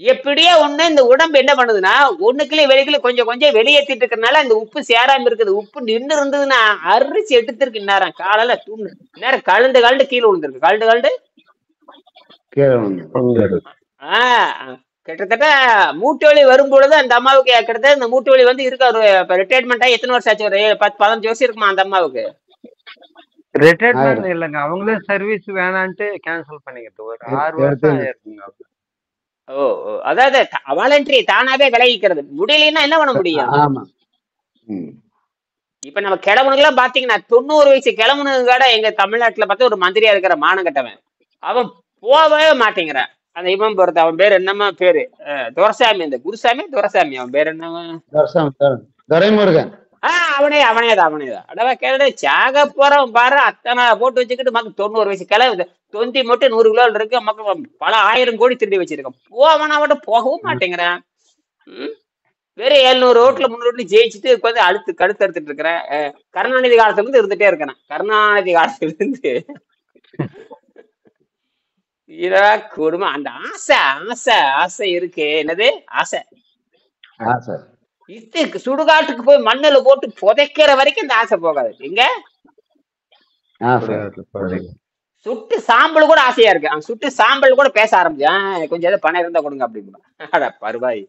எப்படியோ ஒண்ணு இந்த உடம்பு என்ன பண்ணுதுன்னா ஒண்ணுக்குள்ள வெளிக்குள்ள கொஞ்சம் கொஞ்சம் வெளியேற்றிட்டு இருக்கறனால அந்த உப்பு சேராம இருக்குது. உப்பு நின்று இருந்ததுன்னா அரிச்சு எடுத்துருக்கு இந்நேரம் காலையில தூண்டு நேரம் கழுண்டு கழுண்டு கீழே விழுந்திருக்கு. கழுண்டு கழுண்டு கீழே வந்து ஆஹ் கிட்டத்தட்ட மூட்டு வலி வரும்பொழுது அந்த அம்மாவுக்கு கிட்டத்தட்ட இந்த மூட்டு வலி வந்து இருக்கா. ஒரு ரிட்டையர்மெண்ட் ஆகி எத்தனை வருஷம் ஆச்சு? ஒரு 10-15 வருஷம் இருக்குமா அந்த அம்மாவுக்கு? ரிட்டையர்மெண்ட் இல்லைங்க, அவங்களே சர்வீஸ் வேணான்ட்டு கேன்சல் பண்ணிக்கிட்டு ஒரு 6 வருஷம் ஆயிருக்குங்க. ஓ அதாவது வாலண்டரி தானாவே விலகிக்கிறது. முடியலன்னா என்ன பண்ண முடியும்? ஆமா. இப்ப நம்ம கிழவனுங்கெல்லாம் பாத்தீங்கன்னா 90 வயசு கிழவனுங்க கூட எங்க தமிழ்நாட்டுல பார்த்தா ஒரு மந்திரியா இருக்கிற மானங்கட்டவன் அவன் போகவே மாட்டேங்கிறான். அந்த இவன் பொறுத்த அவன் பேர் என்னமா பேரு? துரசாமி. இந்த குருசாமி துரசாமி அவன் பேர் என்ன? துரைமுருகன். அவனேதான். அடவா கேளு சாக போறவன் பாரு அத்தனை போட்டு வச்சுக்கிட்டு மக்கள் 90 வயசு கிளவு தொந்தி மட்டும் 100 கிலோ இருக்கு. மக்கள் பல 1000 கோடி திருடி வச்சிருக்கான். போவனா அவட்ட போகவும் மாட்டேங்கிறான். வெறும் 700 ஓட்டுல 300 ஓட்டுல ஜெயிச்சுட்டு உட்காந்து கழுத்து எடுத்துட்டு இருக்கிறேன். கருணாநிதி காலத்துல இருந்து இருந்துட்டே இருக்கிறேன். கருணாநிதி காலத்துல இருந்து குடும்பம் அந்த ஆசை இருக்கு. என்னது ஆசை? இது சுடுகாட்டுக்கு போய் மண்ணுல போட்டு புதைக்கிற வரைக்கும் இந்த ஆசை போகாது. எங்க சுட்டு சாம்பல் கூட ஆசையா இருக்கு. அவன் சுட்டு சாம்பல் கூட பேச ஆரம்பிச்சான். கொஞ்சம் ஏதாவது பணம் இருந்தா கொடுங்க அப்படின்பா. பருவாய்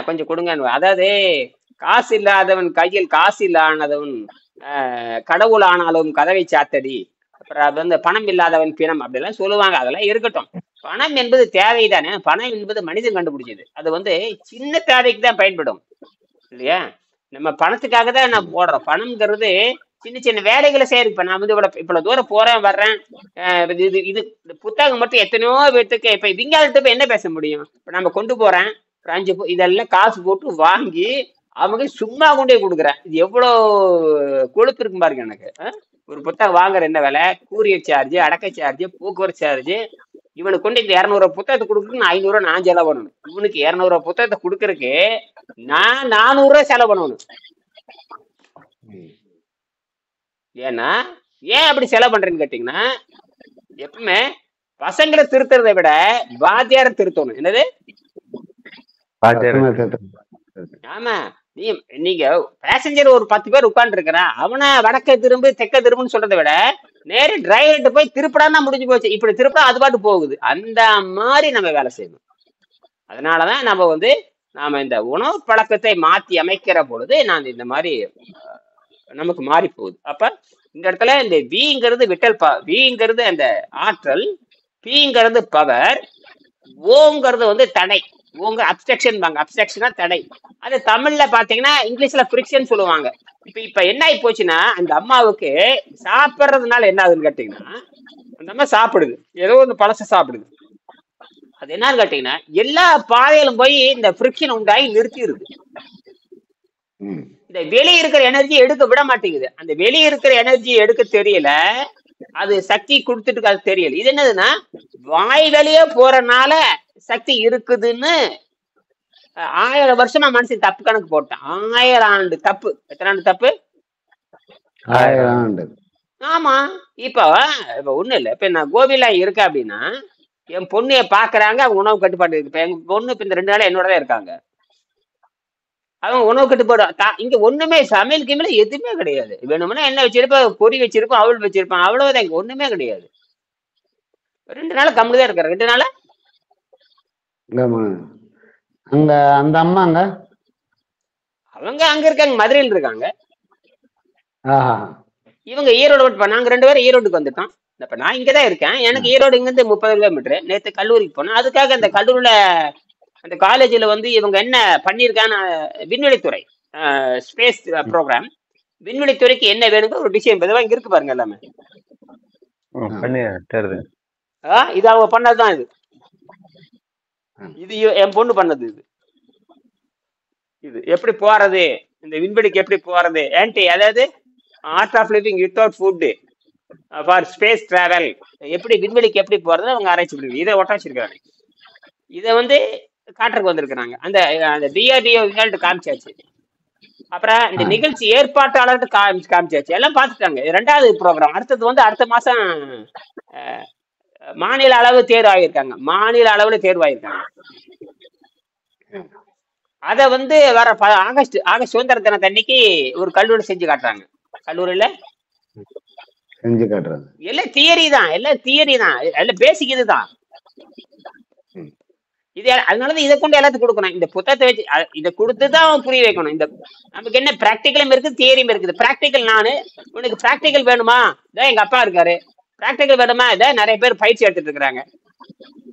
கொஞ்சம் கொடுங்க. அதாவது காசு இல்லாதவன் கையில் காசு இல்லாதவன் கடவுள் ஆனாலும் கதவை சாத்தடி. அப்புறம் அது வந்து பணம் இல்லாதவன் பிணம் அப்படிலாம் சொல்லுவாங்க. அதெல்லாம் இருக்கட்டும். பணம் என்பது தேவைதானே. பணம் என்பது மனிதன் கண்டுபிடிச்சது. அது வந்து சின்ன தேவைக்கு தான் பயன்படும் இல்லையா? நம்ம பணத்துக்காக தான் நான் போடுறோம். பணம்ங்கிறது சின்ன சின்ன வேலைகளை செய்யறது. இப்ப நான் வந்து இவ்வளவு தூரம் போறேன் வர்றேன். இது புத்தகம் மட்டும் எத்தனையோ பேர்த்துக்கு இப்ப விஞ்ஞானத்தை போய் என்ன பேச முடியும்? இப்ப நம்ம கொண்டு போறேன் ஒரு 5 இதெல்லாம் காசு போட்டு வாங்கி அவங்க சும்மா கொண்டே கொடுக்குறேன். இது எவ்வளவு கொழுப்பு இருக்கும் பாருங்க. எனக்கு ஒரு புத்தகம் வாங்குற என்ன விலை? கூரியர் சார்ஜ், அடக்க சார்ஜ், போக்குவரத்து சார்ஜ். இவனுக்கு கொண்டு இந்த 200 புத்தகத்தை கொடுக்குறதுக்கு 500 நான் செலவு பண்ணணும். இவனுக்கு 200 புத்தகத்தை கொடுக்கறதுக்கு நான் 400 செலவு பண்ணணும். ஏன்னா ஏன் அப்படி செலவு பண்றேன்னு கேட்டீங்கன்னா, எப்பவுமே பசங்களை திருத்துறதை விட வாத்தியாரை திருத்தணும். என்னது? ஆமா. நீங்க பேசஞ்சர் ஒரு 10 பேர் உட்கார்ந்து இருக்கிறான். அவனை வடக்க திரும்பு தெற்க திரும்புன்னு சொல்றதை விட நேர டிரைவர்கிட்ட போய் திருப்படான்னா முடிஞ்சு போச்சு. இப்படி திருப்படா அது பாட்டு போகுது. அந்த மாதிரி நம்ம வேலை செய்யணும். அதனாலதான் நாம இந்த உணவு பழக்கத்தை மாத்தி அமைக்கிற பொழுது நான் இந்த மாதிரி நமக்கு மாறி போகுது. அப்ப இந்த இடத்துல இந்த விங்கிறது விங்கிறது அந்த ஆற்றல், பிங்கிறது பவர், ஓங்கிறது வந்து தடை. உங்க அப்ஸ்ட்ரக்ஷன் பாங்க. அப்ஸ்ட்ரக்ஷனா தடை. அது தமிழ்ல பாத்தீங்கன்னா இங்கிலீஷ்ல ஃப்ரிக்ஷன் சொல்லுவாங்க. இப்ப என்ன ஆகி போச்சுன்னா, அந்த அம்மாவுக்கு சாப்பிட்றதுனால என்ன ஆகுதுன்னு கேட்டீங்கன்னா, அந்த அம்மா சாப்பிடுது, ஏதோ ஒரு பழச சாப்பிடுது. அது என்னன்னு கேட்டீங்கன்னா, எல்லா பாதையிலும் போய் இந்த ஃப்ரிக்ஷன் உண்டாகி நிறுத்திடுது. இந்த வெளியே இருக்கிற எனர்ஜி எடுக்க விட மாட்டேங்குது. அந்த வெளியே இருக்கிற எனர்ஜி எடுக்க தெரியல, அது சக்தி கொடுத்துட்டு அது தெரியல. இது என்னதுன்னா, வாய் வெளியே போறனால சக்தி இருக்குதுன்னு 1000 வருஷமா மனுஷன் தப்பு கணக்கு போட்டான். 1000 ஆண்டு தப்பு. எத்தனை ஆண்டு தப்பு? 1000 ஆண்டு. ஆமா. இப்ப ஒண்ணு இல்ல. இப்ப நான் கோபில இருக்கேன் அப்படின்னா, என் பொண்ணைய பாக்குறாங்க. அவங்க உணவு கட்டுப்பாடு இருக்கு. இப்ப எங்க பொண்ணு இப்ப இந்த 2 நாளா என்னோடதான் இருக்காங்க. அவங்க உணவு கட்டுப்பாடு இங்க ஒண்ணுமே சமையல் கிமையில எதுவுமே கிடையாது. வேணும்னா என்ன வச்சிருப்பா, பொறி வச்சிருப்பான், அவள் வச்சிருப்பான், அவ்வளவுதான். இங்க ஒண்ணுமே கிடையாது. 2 நாள் கம்முதான் இருக்காரு. 2 நாளா அங்க அந்த அம்மாங்க அவங்க அங்க இருக்காங்க, மதுரையில் இருக்காங்க. ஆஹா. இவங்க ஈரோடு விட்டு நாங்க 2 பேரும் ஈரோடுக்கு வந்துட்டோம். இப்ப நான் இங்கதான் இருக்கேன். எனக்கு ஈரோடு இங்க இருந்து 30 கிலோமீட்டர். நேற்று கல்லூரிக்கு போனேன். அதுக்காக அந்த கல்லூரியில அந்த காலேஜ்ல வந்து இவங்க என்ன பண்ணிருக்கான்னு, விண்வெளித்துறை ஸ்பேஸ் ப்ரோக்ராம், விண்வெளித்துறைக்கு என்ன வேணுங்க ஒரு விஷயம் பொதுவாக இங்க இருக்கு பாருங்க எல்லாமே. இது அவங்க பண்ணதுதான். இது என் பொண்ணு பண்ணது. இது எப்படி போறது, இந்த விண்வெளிக்கு எப்படி போறது, அதாவது art of living without food for space travel, எப்படி விண்வெளிக்கு எப்படி போறது அவங்க ஆராய்ச்சி பண்ணி இதை ஒட்ட வச்சிருக்காங்க. இதை வந்து காட்டுறதுக்கு வந்திருக்கிறாங்க. அந்த டிஆர்டிஓ விளையாட்டு காமிச்சாச்சு. அப்புறம் இந்த நிகழ்ச்சி ஏற்பாட்டாளர்கிட்ட காமிச்சாச்சு. எல்லாம் பார்த்துட்டாங்க. 2வது ப்ரோக்ராம். அடுத்தது வந்து அடுத்த மாசம் மாநில அளவு தேர்வாகியிருக்காங்க, மாநில அளவுல தேர்வாகியிருக்காங்க. அத வந்து வர ஆகஸ்ட் சுதந்திர தினத்தன்னைக்கு ஒரு கல்லூரி செஞ்சு காட்டுறாங்க. கல்லூரியில செஞ்சு காட்டுறது எல்லாம் தியரி தான், எல்லாம் பேசிக் இதுதான். இது அதனாலதான் இதை கொண்டு எல்லாத்துக்கும் கொடுக்கணும். இந்த புத்தகத்தை வச்சு இதை கொடுத்துதான் புரிய வைக்கணும். இந்த நமக்கு என்ன பிராக்டிக்கலும் இருக்குது, தியரியும் இருக்குது. பிராக்டிக்கல் உனக்கு பிராக்டிக்கல் வேணுமா, இதான் எங்க அப்பா இருக்காரு. பிராக்டிக்கல் வேணுமா, இதான் நிறைய பேர் பயிற்சி எடுத்துட்டு இருக்கிறாங்க.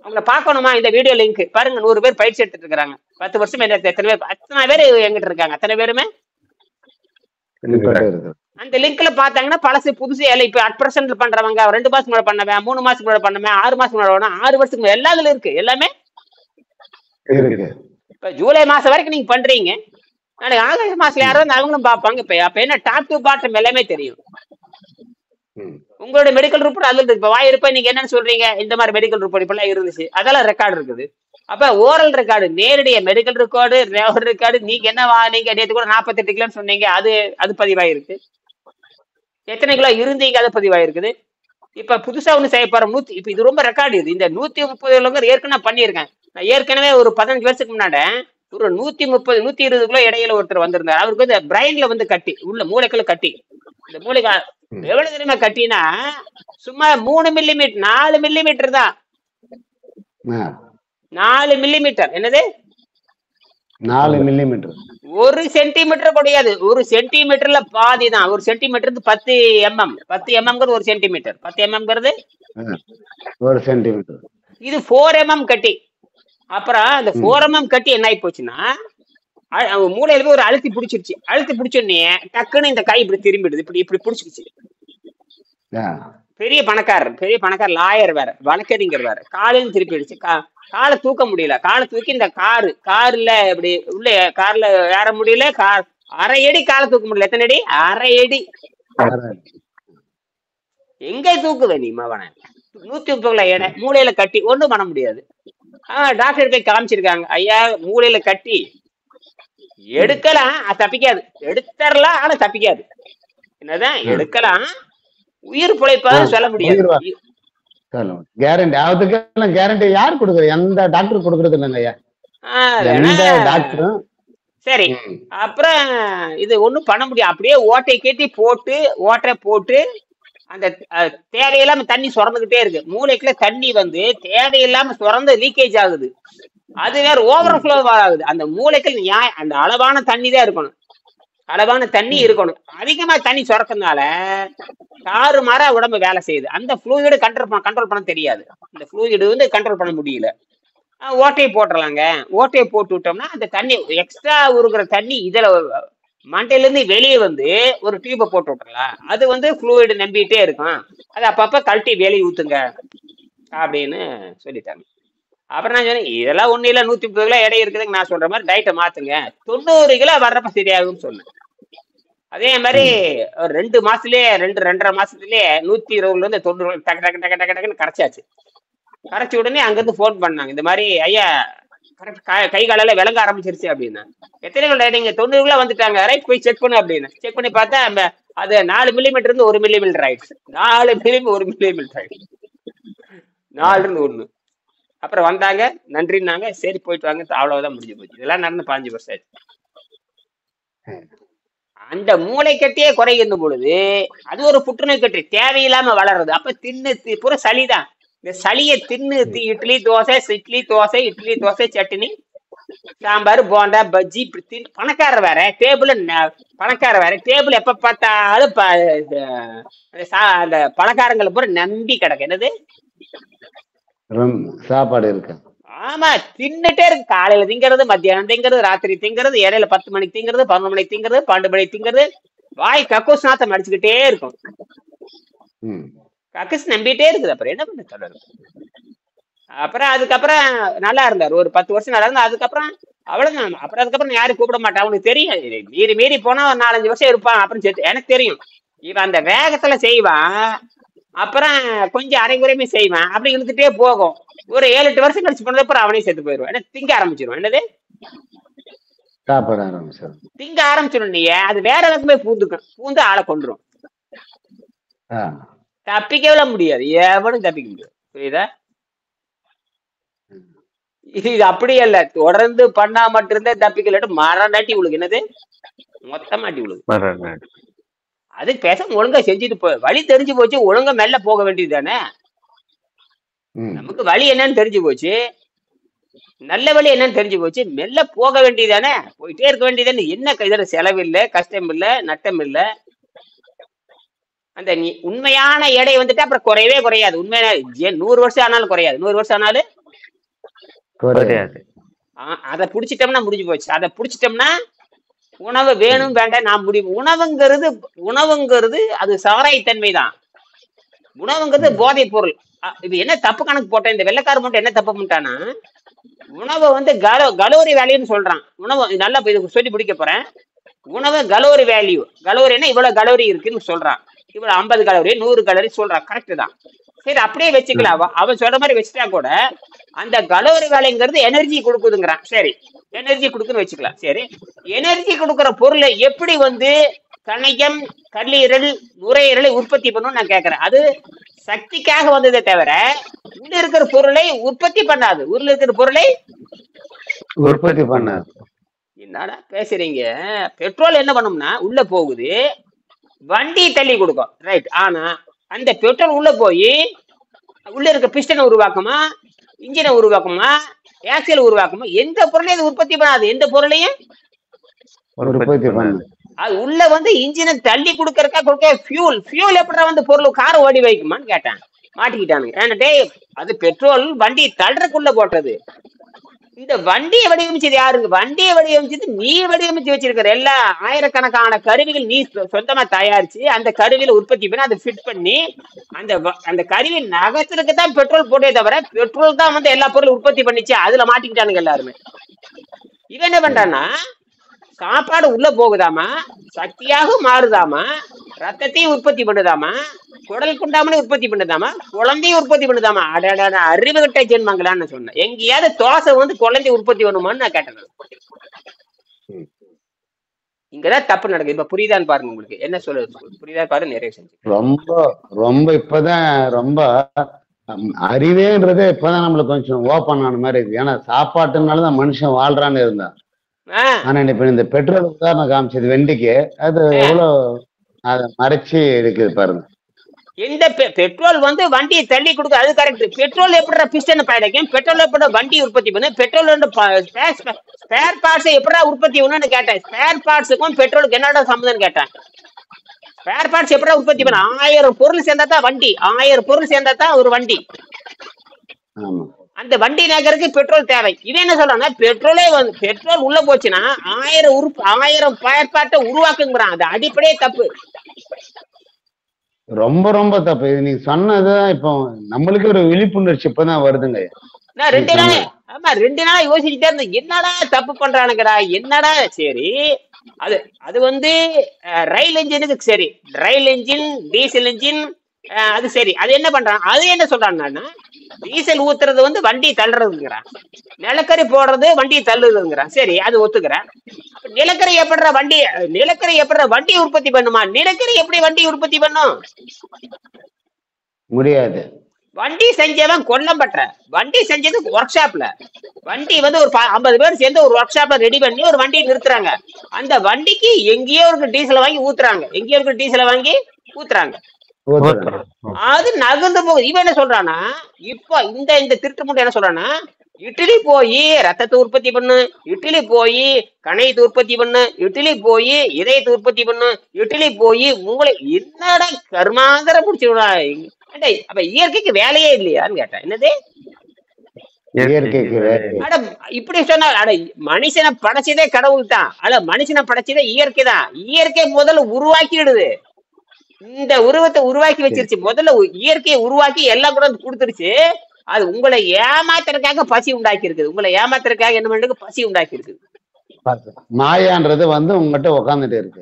அவங்கள பார்க்கணுமா, இந்த வீடியோ லிங்க் பாருங்க. 100 பேர் பயிற்சி எடுத்துட்டு இருக்காங்க. 10 வருஷம் எத்தனை பேர், அத்தனை பேர் எங்கிட்ட இருக்காங்க. அத்தனை பேருமே அந்த லிங்க்ல பாத்தாங்கன்னா பழசு புதுசு எல்லாம் இப்ப அட் பிரசன்ட் பண்றவங்க 2 மாசம் முன்னாடி பண்ணவன், 3 மாசத்துக்கு முன்னாடி பண்ணவன், 6 மாசத்துக்கு முன்னாடி 6 வருஷத்துக்கு முன்னாடி எல்லா இதுல இருக்கு. எல்லாமே இப்ப ஜூலை மாசம் வரைக்கும் நீங்க பண்றீங்க. நாளைக்கு ஆகஸ்ட் மாசத்துல யாரும் அவங்களும் பார்ப்பாங்க. அப்ப என்ன டாப் டு பாட்டம் எல்லாமே தெரியும். உங்களுடைய மெடிக்கல் ரிப்போர்ட் அதுல இருக்கு. இப்ப வாயிருப்ப நீங்க என்னன்னு சொல்றீங்க, இந்த மாதிரி மெடிக்கல் ரிப்போர்ட் இப்பெல்லாம் இருந்துச்சு, அதெல்லாம் ரெக்கார்டு இருக்குது. அப்ப ஓரல் ரெக்கார்டு, நேரடிய மெடிக்கல் ரெக்கார்டு நீங்க என்ன நீங்க நேற்று கூட 48 கிலோன்னு சொன்னீங்க, அது பதிவாயிருக்கு. எத்தனை கிலோ இருந்தீங்க அது பதிவாயிருக்குது. இப்ப புதுசா ஒண்ணு செய்ய போற இப்ப இது ரொம்ப ரெக்கார்டு. இது இந்த 130 ஏற்கனவே பண்ணியிருக்கேன். நான் ஏற்கனவே ஒரு 15 வருஷத்துக்கு முன்னாடி ஒரு 130 120 கிலோ இடையில ஒருத்தர் வந்திருந்தார். அவருக்கு வந்து பிரைன்ல வந்து கட்டி, உள்ள மூளைக்குள்ள கட்டி. இந்த மூளைக்கு எவ்வளவு தெரியுமா கட்டினா, சும்மா 3 மில்லிமீட்டர் 4 மில்லிமீட்டர் தான். 4 மில்லிமீட்டர். என்னது 4 மில்லிமீட்டர்? 1 சென்டிமீட்டர் கிடையாது. 1 சென்டிமீட்டர்ல பாதி தான். 1 சென்டிமீட்டருக்கு 10 mm. 10 mm 1 centimetre. 10 mm 1 centimetre. இது 4 mm கட்டி. அப்புறம் அந்த 4 mm கட்டி என்ன ஆகி போச்சுன்னா, மூளையில போய் ஒரு அழுத்தி பிடிச்சிருச்சு. அழுத்தி பிடிச்சோடனே டக்குன்னு இந்த கை இப்படி திரும்பிடுது. இப்படி பிடிச்சிருச்சு. பெரிய பணக்காரர் லாயர் வேற, வழக்கறிஞர் வேற. காலையில திருப்பிடுச்சு. காலை தூக்க முடியல. காலை தூக்கி இந்த கார்ல இப்படி உள்ள கார்ல ஏற முடியல. அரை அடி காலை தூக்க முடியல. எத்தனை அடி? அரை அடி. எங்க தூக்குவ நீ மவன? 130 எடை மூளையில கட்டி, ஒண்ணும் பண்ண முடியாது. டாக்டர் போய் காமிச்சிருக்காங்க. ஐயா, மூளையில கட்டி எடுக்கலாம், தப்பிக்காது. எடுத்துடலாம், ஆனா தப்பிக்காது. என்னதான் எடுக்கலாம், உயிர் பிழைப்பான்னு சொல்ல முடியாது. கேரண்டி அதுக்கெல்லாம் கேரண்டி யார் கொடுக்குறது? எந்த டாக்டர் கொடுக்கறது இல்லைங்க ஐயா, எந்த டாக்டரும். சரி, அப்புறம் இது ஒண்ணும் பண்ண முடியும். அப்படியே ஓட்டை போட்டு அந்த தேவையில்லாம தண்ணி சுரந்துகிட்டே இருக்கு. மூளைக்குள்ள தண்ணி வந்து தேவையில்லாம சுரந்து லீக்கேஜ் ஆகுது. அது வேற ஓவர் ஃப்ளோ ஆகுது. அந்த மூளைக்கு அந்த அளவான தண்ணி தான் இருக்கணும். அளவான தண்ணி இருக்கணும். அதிகமா தண்ணி சுரக்கிறதுனால தாறுமாற உடம்பு வேலை செய்யுது. அந்த ஃப்ளூயிடு கண்ட்ரோல் பண்ண தெரியாது. அந்த ஃப்ளூயிடு வந்து கண்ட்ரோல் பண்ண முடியல. ஓட்டையை போட்டுடலாங்க. ஓட்டையை போட்டு விட்டோம்னா அந்த தண்ணி எக்ஸ்ட்ரா உருகிற தண்ணி இதுல மண்டையில இருந்து வெளியே வந்து ஒரு டியூபை போட்டு விட்டுறலாம். அது வந்து ஃப்ளூயிடு நம்பிட்டே இருக்கும். அது அப்பப்ப கழட்டி வெளியே ஊத்துங்க அப்படின்னு சொல்லிட்டாங்க. அப்புறம் நான் சொன்னேன், இதெல்லாம் ஒண்ணு இல்ல, 130 கிலோ எடை இருக்குதுங்க. நான் சொல்ற மாதிரி டயட்டை மாத்துங்க, 90 கிலோ வர்றப்ப சரியாகும்னு சொன்னேன். அதே மாதிரி ஒரு 2 மாசத்துலயே 2.5 மாசத்துலயே 120 இருந்து 90 டக்குன்னு கரைச்சாச்சு. கரைச்சி உடனே அங்கிருந்து போன் பண்ணாங்க. இந்த மாதிரி ஐயா கை காலையில விளங்க ஆரம்பிச்சிருச்சு அப்படின்னா. எத்தனை கிலோ டயட்டிங்க? 90 கிலோ வந்துட்டாங்க. ரைட், போய் செக் பண்ணு அப்படின்னு. செக் பண்ணி பார்த்தா அது 4 மில்லிமீட்டர் இருந்து 1 மில்லிமீட்டர் ஆயிடுச்சு. 4 மில்லிமீட்டர் 1 மில்லிமீட்டர் ஆயிடுச்சு. 4 இருந்து 1. அப்புறம் வந்தாங்க, நன்றின்னாங்க. சரி போயிட்டு வாங்க, அவ்வளவுதான், முடிஞ்சு போச்சு. இதெல்லாம் நடந்து 5 வருஷம் ஆச்சு. அந்த மூளை கட்டியே குறைகின்ற பொழுது அது ஒரு புற்றுநோய் கட்டி தேவையில்லாம வளருது. அப்ப பூரா சளிதான். இந்த சளியை தின்னு இட்லி தோசை சட்னி சாம்பார் போண்டா பஜ்ஜி இப்படி பணக்கார வேற டேபிள் எப்ப பார்த்தாலும் அந்த பணக்காரங்களை பூரா நம்பி கிடக்கு. என்னது சாப்பாடு இருக்கு. ஆமா, தின்னுட்டே இருக்கு. காலையில திங்கிறது, மத்தியானம் திங்கிறது, ராத்திரி திங்கிறது, இடையில 10 மணிக்கு திங்கிறது, 11 மணிக்கு திங்கிறது, 12 மணிக்கு திங்கிறது. வாய் கக்கூஸ் நாத்தம் அடிச்சுக்கிட்டே இருக்கும். கக்கூஸ் நம்பிட்டே இருக்குது. அப்புறம் என்ன பண்ண சொல்றது? அப்புறம் அதுக்கப்புறம் நல்லா இருந்தார். ஒரு 10 வருஷம் நல்லா இருந்தா. அதுக்கப்புறம் அவ்வளவுதான். அப்புறம் அதுக்கப்புறம் யாரும் கூப்பிட மாட்டான். அவனுக்கு தெரியும், மீறி போனா ஒரு 4-5 வருஷம் இருப்பான். அப்புறம் எனக்கு தெரியும், இவன் அந்த வேகத்துல செய்வான். அப்புறம் கொஞ்சம் அரைகுறையுமே செய்வான். அப்படி இழுத்துட்டே போகும். ஒரு 7-8 வருஷம் கழிச்சு பண்ணது அப்புறம் அவனே செத்து போயிடுவான். திங்க ஆரம்பிச்சிருவான். என்னது சாப்பிட ஆரம்பிச்சிடும். திங்க ஆரம்பிச்சிடும். நீ அது வேற எதுக்குமே பூந்து ஆளை கொண்டுரும். தப்பிக்கவே முடியாது. எவனும் தப்பிக்க முடியாது. புரியுதா? இது அப்படி அல்ல, தொடர்ந்து பண்ணா மட்டும்தான் தப்பிக்கலட்டு மரணாட்டி உங்களுக்கு என்னது மொத்தமாட்டி உங்களுக்கு. அது பேசாம ஒழுங்கா செஞ்சுட்டு போ. வழி தெரிஞ்சு போச்சு, ஒழுங்கா மெல்ல போக வேண்டியது தானே. நமக்கு வழி என்னன்னு தெரிஞ்சு போச்சு, நல்ல வழி என்னன்னு தெரிஞ்சு போச்சு, மெல்ல போக வேண்டியதானே, போயிட்டே இருக்க வேண்டியதானே. என்ன இதுல செலவு இல்லை, கஷ்டம் இல்லை, நட்டம் இல்லை. அந்த உண்மையான எடை வந்துட்டு அப்புறம் குறையவே குறையாது. உண்மையான 100 வருஷம் ஆனாலும் குறையாது. 100 வருஷம் ஆனாலும் குறையாது. அதை புடிச்சிட்டோம்னா முடிஞ்சு போச்சு. அதை புடிச்சிட்டோம்னா உணவு வேணும் வேண்டாம் நான் முடியும். உணவுங்கிறது அது சாராயத்தன்மை தான். உணவுங்கிறது போதைப் பொருள். இது என்ன தப்பு கணக்கு போட்டேன், இந்த வெள்ளைக்கார மட்டும் என்ன தப்பு பண்ணிட்டானா, உணவை வந்து கலோரி வேல்யூன்னு சொல்றான். உணவு நல்லா இது சொல்லி பிடிக்க போறேன். உணவு கலோரி வேல்யூ, கலோரின்னா இவ்வளவு கலோரி இருக்குன்னு சொல்றான். இவ்வளவு 50 கலோரி 100 கலோரி சொல்றான். கரெக்ட் தான். சரி, அப்படியே வச்சுக்கலாம். அவன் சொல்ற மாதிரி வச்சுட்டா கூட அந்த கலோரி வேலைங்கிறது எனர்ஜி கொடுக்குதுங்கிறான். சரி, எனர்ஜி கொடுக்குன்னு வச்சுக்கலாம். சரி, எனர்ஜி கொடுக்குற பொருளை எப்படி வந்து கணையம், கல்லீரல், நுரையீரலை உற்பத்தி பண்ணணும்னு நான் கேட்கறேன். அது சக்திக்காக வந்ததே தவிர உள்ள இருக்கிற பொருளை உற்பத்தி பண்ணாது. உள்ள இருக்கிற பொருளை உற்பத்தி பண்ணாது. என்னடா பேசுறீங்க? பெட்ரோல் என்ன பண்ணும்னா உள்ள போகுது, வண்டி தள்ளி கொடுக்கும், ரைட். ஆனா அந்த பெட்ரோல் உள்ள போய் உள்ள இருக்க பிஸ்டனை உருவாக்குமா, இன்ஜினை உருவாக்குமா, ஆக்சியல் உருவாக்குமா? எந்த பொருளையும் அது உற்பத்தி பண்ணாது. எந்த பொருளையும் உற்பத்தி பண்ணாது. அது உள்ள வந்து இன்ஜினை தள்ளி கொடுக்க ஃபியூல் எப்படா வந்து பொருள் கார் ஓடி வைக்குமான்னு கேட்டேன். மாட்டிக்கிட்டானுங்க. ஏன்னா அது பெட்ரோல் வண்டி தள்ளுறதுக்குள்ள போட்டது. இந்த வண்டியை வடிவமைச்சது யாருங்க? வண்டியை வடிவமைச்சது நீ வடிவமைச்சு வச்சிருக்கிற. எல்லா ஆயிரக்கணக்கான கருவிகள் நீ சொந்தமா தயாரிச்சு அந்த கருவியில உற்பத்தி பண்ணி அதை ஃபிட் பண்ணி அந்த கருவி நகத்திற்கு தான் பெட்ரோல் போட்டே தவிர பெட்ரோல் தான் வந்து எல்லா பொருளும் உற்பத்தி பண்ணிச்சு. அதுல மாட்டிக்கிட்டானுங்க எல்லாருமே. இவன் என்ன பண்றான்னா, சாப்பாடு உள்ள போகுதாமா, சக்தியாக மாறுதாமா, ரத்தத்தையும் உற்பத்தி பண்ணுதாமா, குடல் குண்டாமலே உற்பத்தி பண்ணுதாமா, குழந்தையும் உற்பத்தி பண்ணுதாமா. அட அறிவு கிட்ட ஜென்மங்களான்னு சொன்னேன். எங்கேயாவது தோசை வந்து குழந்தை உற்பத்தி பண்ணுமான்னு நான் கேட்டேன். இங்கதான் தப்பு நடக்குது. இப்ப புரியுதான்னு பாருங்க. உங்களுக்கு என்ன சொல்ல புரியுதா பாரு. நிறைய செஞ்சு ரொம்ப இப்பதான் ரொம்ப அறிவேன்றதே இப்பதான் நம்மளுக்கு கொஞ்சம் ஓப்பன் ஆன மாதிரி இருக்கு. ஏன்னா சாப்பாட்டுனாலதான் மனுஷன் வாழ்றான்னு இருந்தான். ஆனா இப்ப இந்த பெட்ரோல் உதாரணம் காமிச்சது வெண்டிக்கு, அது எவ்வளவு அதை மறைச்சு இருக்குது பாருங்க. இந்த பெட்ரோல் வந்து வண்டியை தள்ளி கொடுக்க, அது கரெக்ட். பெட்ரோல் எப்படி பிஸ்டன் பயணிக்கும், பெட்ரோல் எப்படி வண்டி உற்பத்தி பண்ணு, பெட்ரோல் ஸ்பேர் பார்ட்ஸ் எப்படா உற்பத்தி பண்ணு கேட்டேன். ஸ்பேர் பார்ட்ஸுக்கும் பெட்ரோலுக்கு என்னடா சம்மந்தம் கேட்டேன். ஸ்பேர் பார்ட்ஸ் எப்படா உற்பத்தி பண்ண? 1000 பொருள் சேர்ந்தா தான் வண்டி. 1000 பொருள் சேர்ந்தா தான் ஒரு வண்டி. அந்த வண்டி நகருக்கு பெட்ரோல் தேவை. இவன் என்ன சொல்றாங்க, பெட்ரோல் உள்ள போச்சுன்னா 1000 பயன்பாட்டை உருவாக்குங்கிறான். அது அடிப்படையே தப்பு. ரொம்ப ரொம்ப தப்பு. இது நீங்க சொன்னதுதான் இப்போ நம்மளுக்கு ஒரு விழிப்புணர்ச்சி இப்பதான் வருதுங்க. நான் 2 நாளா யோசிச்சுட்டே இருந்தேன், என்னடா தப்பு பண்றானுங்கடா, என்னடா. சரி, அது வந்து ரயில் என்ஜினுக்கு சரி, ரயில் என்ஜின், டீசல் என்ஜின், அது சரி. அது என்ன பண்றான், அது என்ன சொல்றாங்கன்னா, டீசல் ஊத்துறது வந்து வண்டி தள்ளுறதுங்கிறான், நிலக்கரி போடுறது வண்டி தள்ளுறதுங்கிறான். சரி, அது ஒத்துக்கிறேன். நிலக்கரி எப்படிற வண்டி உற்பத்தி பண்ணுமா? நிலக்கரி எப்படி வண்டி உற்பத்தி பண்ணும்? முடியாது. வண்டி செஞ்சவன் கொல்லம் பற்ற, வண்டி செஞ்சது ஒர்க் ஷாப்ல. வண்டி வந்து ஒரு 50 பேர் சேர்ந்து ஒரு ஒர்க் ஷாப்ல ரெடி பண்ணி ஒரு வண்டியை நிறுத்துறாங்க. அந்த வண்டிக்கு எங்கேயோ ஒரு டீசலை வாங்கி ஊத்துறாங்க. அது நகர்ந்து போகுது. இவன் என்ன சொல்றானா, இப்ப இந்த திருட்டு முட்டை என்ன சொல்றானா, இட்லி போய் ரத்தத்தை உற்பத்தி பண்ணு, இட்லி போய் கணையத்தை உற்பத்தி பண்ணு, இட்லி போய் இதயத்தை உற்பத்தி பண்ணு, இட்லி போய் மூளை. என்னடா கர்மாந்தர பிடிச்சிடா. அப்ப இயற்கைக்கு வேலையே இல்லையான்னு கேட்டேன். என்னது அட இப்படி சொன்னா, அட மனுஷனை படைச்சதே கடவுள் தான். அட மனுஷனை படைச்சதே இயற்கை தான். இயற்கை முதல்ல உருவாக்கிடுது. இந்த உருவத்தை உருவாக்கி வச்சிருச்சு. முதல்ல இயற்கையை உருவாக்கி எல்லாம் கூட கொடுத்துருச்சு. அது உங்களை ஏமாத்துறதுக்காக பசி உண்டாக்கி இருக்குது. உங்களை ஏமாத்துறதுக்காக என்ன பண்றது, பசி உண்டாக்கி இருக்குது. மாயான்றது வந்து உங்ககிட்ட உட்காந்துட்டு இருக்கு.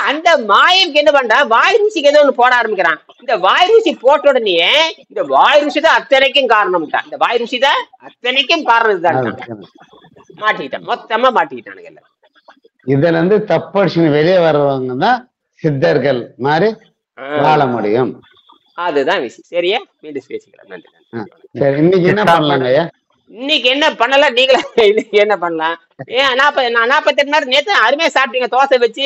அந்த மாயனுக்கு என்ன பண்றா, வாய் ருசிக்கு ஏதோ ஒண்ணு போட ஆரம்பிக்கிறான். இந்த வாய் ருசி போட்ட உடனே இந்த வாய் ருசி தான் அத்தனைக்கும் காரணம். இந்த வாய் ருசி தான் அத்தனைக்கும் காரணம். இதுதான் மாட்டிக்கிட்டான், மொத்தமா மாட்டிக்கிட்டானுங்க. இதுல இருந்து தப்படிச்சுன்னு வெளியே வர்றவங்க தான் சித்தர்கள் மாதிரி வாழ முடியும். அதுதான் விஷயம். சரியா? மீண்டும் பேசிக்கலாம். நன்றி ஆ, நன்றி. வணக்கம். சரி இன்னைக்கு என்ன சாப்பாடு பண்ணலாங்க ஐயா? இன்னைக்கு என்ன பண்ணலாம் நீங்களே இன்னைக்கு என்ன பண்ணலாம்? ஏன் 48 மணி நேத்து அருமையா சாப்பிட்டீங்க. தோசை வச்சு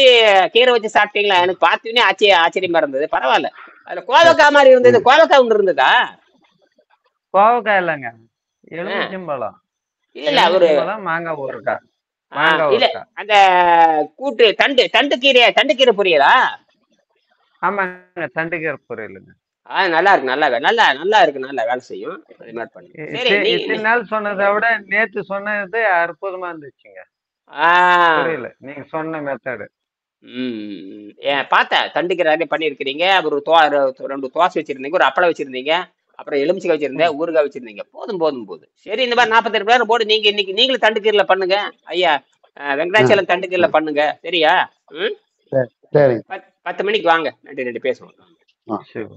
கீரை வச்சு சாப்பிட்டீங்களா? எனக்கு பார்த்தோன்னே ஆச்சரியமா இருந்தது. பரவாயில்ல. அதுல கோவக்காய் மாதிரி இருந்தது. கோவக்காய் ஒன்று இருந்ததா? கோவக்காய் இல்லைங்க, ஆ. எலுமிச்சம்பழம். இல்ல ஒரு எலுமிச்சம்பழம், மாங்காய் ஊறுகாய். ஆ, மாங்காய் இல்ல ஊறுகாய். அந்த கூட்டு தண்டு கீரை பொரியலா? ஆமாங்க, தண்டுக்கீரை பொரியலுங்க. நல்லா இருக்கு, நல்லா இருக்கு, நல்லா வேலை செய்யும். அதே மாதிரி பண்ணுங்க. சரி இத்தனை நாள் சொன்னதை விட நேத்து சொன்னது அற்புதமா இருந்துச்சுங்க. ஆ புரியல நீங்க சொன்ன மெத்தடு. ஏன் பார்த்தேன் தண்டுக்கீரை பண்ணியிருக்கிறீங்க. அப்புறம் ரெண்டு தோசை வச்சிருந்தீங்க, ஒரு அப்பளம் வச்சிருந்தீங்க, அப்புறம் எலுமிச்சை வச்சிருந்தேன், ஊறுகாய் வச்சிருந்தீங்க. போதும். சரி, இந்த மாதிரி 48 மணி நேரம் போட்டு நீங்க இன்னைக்கு நீங்களும் தண்டுக்கீரையில பண்ணுங்க ஐயா. வெங்கடாச்சலம் தண்டுக்கீரையில பண்ணுங்க. சரியா? ம் சரி. 10 மணிக்கு வாங்க. நன்றி பேசுவோம். ஆ. சரி.